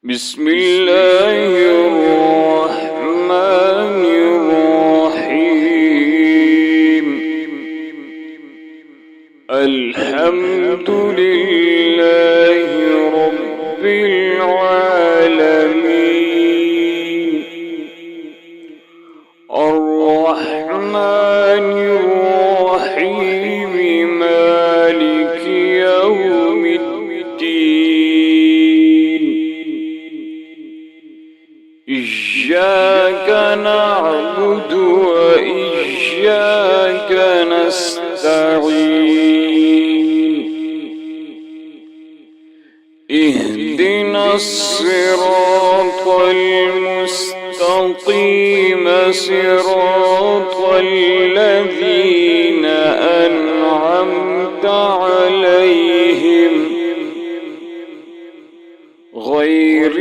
بسم الله الرحمن الرحيم. الحمد لله رب العالمين. الرحمن الرحيم مالك يوم الدين. إياك نعبد وإياك نستعين. اهدنا الصراط المستقيم صراط الذين أنعمت عليهم غير